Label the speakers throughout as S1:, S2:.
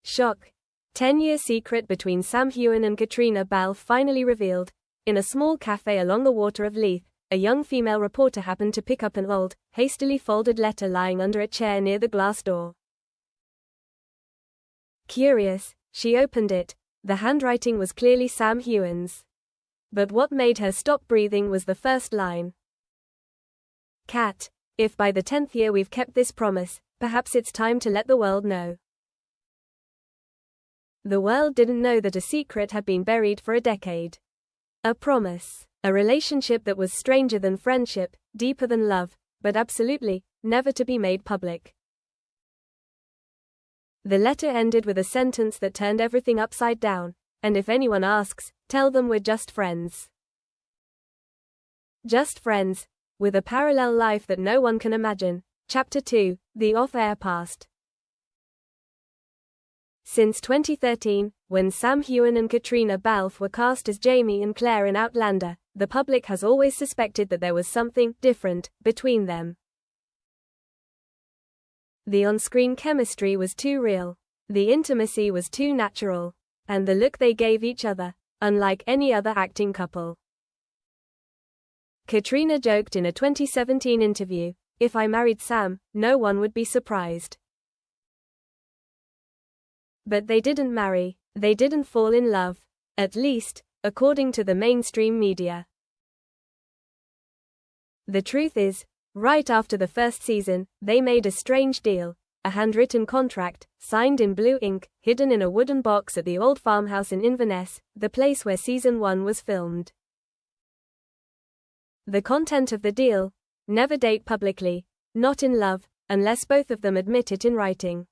S1: Shock. 10-year secret between Sam Heughan and Caitriona Balfe finally revealed. In a small cafe along the water of Leith, a young female reporter happened to pick up an old, hastily folded letter lying under a chair near the glass door. Curious, she opened it. The handwriting was clearly Sam Heughan's. But what made her stop breathing was the first line. Cat, if by the 10th year we've kept this promise, perhaps it's time to let the world know. The world didn't know that a secret had been buried for a decade. A promise, a relationship that was stranger than friendship, deeper than love, but absolutely, never to be made public. The letter ended with a sentence that turned everything upside down. And if anyone asks, tell them we're just friends. Just friends, with a parallel life that no one can imagine. Chapter 2, The Off-Air Past. Since 2013, when Sam Heughan and Caitriona Balfe were cast as Jamie and Claire in Outlander, the public has always suspected that there was something different between them. The on-screen chemistry was too real. The intimacy was too natural. And the look they gave each other, unlike any other acting couple. Caitriona joked in a 2017 interview, "If I married Sam, no one would be surprised." But they didn't marry, they didn't fall in love, at least, according to the mainstream media. The truth is, right after the first season, they made a strange deal. A handwritten contract, signed in blue ink, hidden in a wooden box at the old farmhouse in Inverness, the place where season 1 was filmed. The content of the deal: never date publicly, not in love, unless both of them admit it in writing.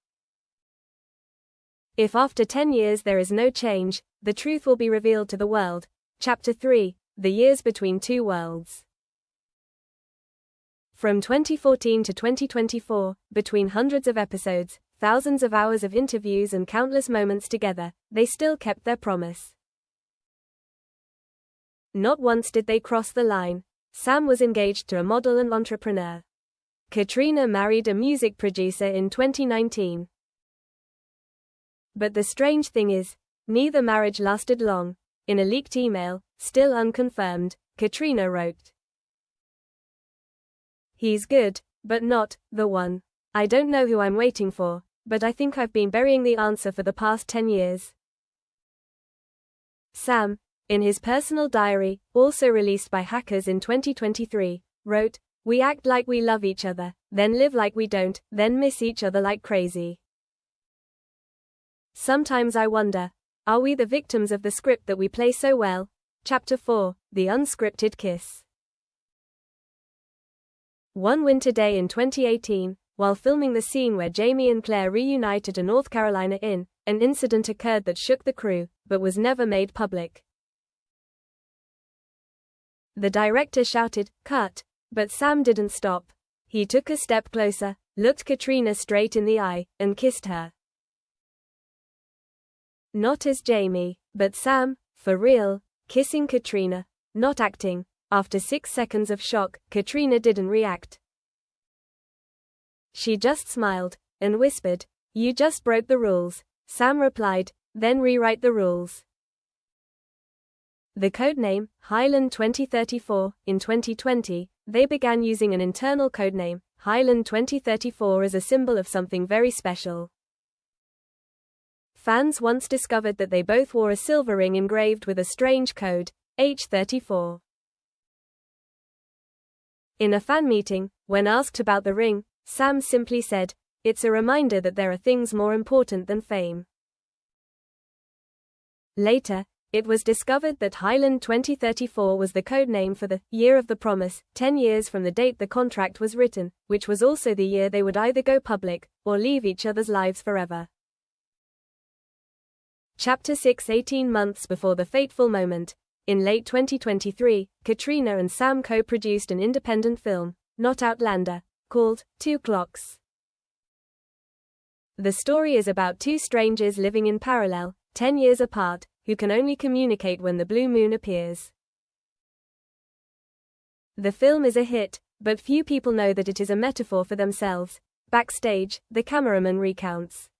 S1: If after 10 years there is no change, the truth will be revealed to the world. Chapter 3, The Years Between Two Worlds. From 2014 to 2024, between hundreds of episodes, thousands of hours of interviews and countless moments together, they still kept their promise. Not once did they cross the line. Sam was engaged to a model and entrepreneur. Caitriona married a music producer in 2019. But the strange thing is, neither marriage lasted long. In a leaked email, still unconfirmed, Caitriona wrote, "He's good, but not the one. I don't know who I'm waiting for, but I think I've been burying the answer for the past 10 years. Sam, in his personal diary, also released by hackers in 2023, wrote, "We act like we love each other, then live like we don't, then miss each other like crazy. Sometimes I wonder, are we the victims of the script that we play so well?" Chapter 4, The Unscripted Kiss. One winter day in 2018, while filming the scene where Jamie and Claire reunite at a North Carolina inn, an incident occurred that shook the crew, but was never made public. The director shouted, "Cut!" But Sam didn't stop. He took a step closer, looked Caitriona straight in the eye, and kissed her. Not as Jamie, but Sam, for real, kissing Caitriona, not acting. After 6 seconds of shock, Caitriona didn't react. She just smiled, and whispered, "You just broke the rules." Sam replied, "Then rewrite the rules." The codename, Highland 2034, in 2020, they began using an internal codename, Highland 2034, as a symbol of something very special. Fans once discovered that they both wore a silver ring engraved with a strange code, H34. In a fan meeting, when asked about the ring, Sam simply said, "It's a reminder that there are things more important than fame." Later, it was discovered that Highland 2034 was the codename for the Year of the Promise, 10 years from the date the contract was written, which was also the year they would either go public, or leave each other's lives forever. Chapter 6. 18 months before the fateful moment. In late 2023, Caitriona and Sam co-produced an independent film, not Outlander, called 2 Clocks. The story is about two strangers living in parallel, 10 years apart, who can only communicate when the blue moon appears. The film is a hit, but few people know that it is a metaphor for themselves. Backstage, the cameraman recounts.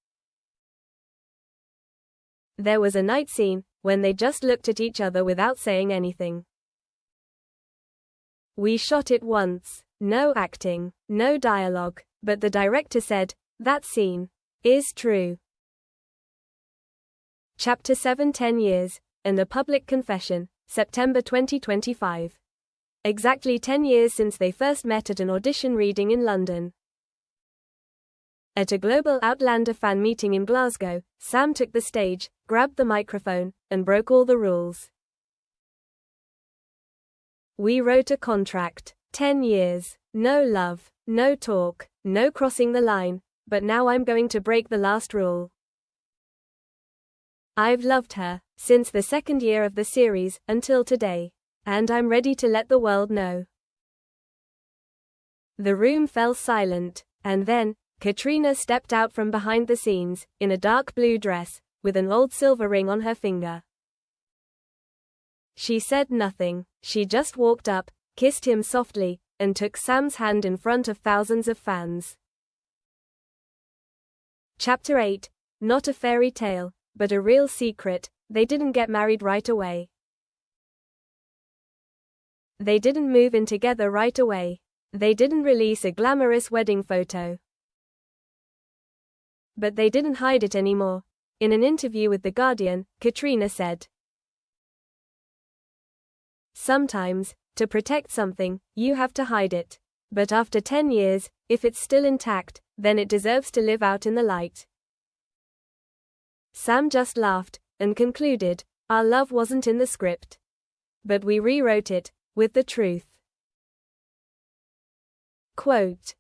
S1: There was a night scene, when they just looked at each other without saying anything. We shot it once. No acting, no dialogue, but the director said, that scene is true. Chapter 7 10 Years, and a Public Confession, September 2025. Exactly 10 years since they first met at an audition reading in London. At a global Outlander fan meeting in Glasgow, Sam took the stage, grabbed the microphone, and broke all the rules. We wrote a contract. 10 years. No love, no talk, no crossing the line, but now I'm going to break the last rule. I've loved her, since the second year of the series, until today. And I'm ready to let the world know. The room fell silent, and then, Caitriona stepped out from behind the scenes, in a dark blue dress, with an old silver ring on her finger. She said nothing, she just walked up, kissed him softly, and took Sam's hand in front of thousands of fans. Chapter 8. Not a fairy tale, but a real secret. They didn't get married right away. They didn't move in together right away. They didn't release a glamorous wedding photo. But they didn't hide it anymore. In an interview with The Guardian, Caitriona said, sometimes, to protect something, you have to hide it. But after 10 years, if it's still intact, then it deserves to live out in the light. Sam just laughed, and concluded, our love wasn't in the script. But we rewrote it, with the truth. Quote,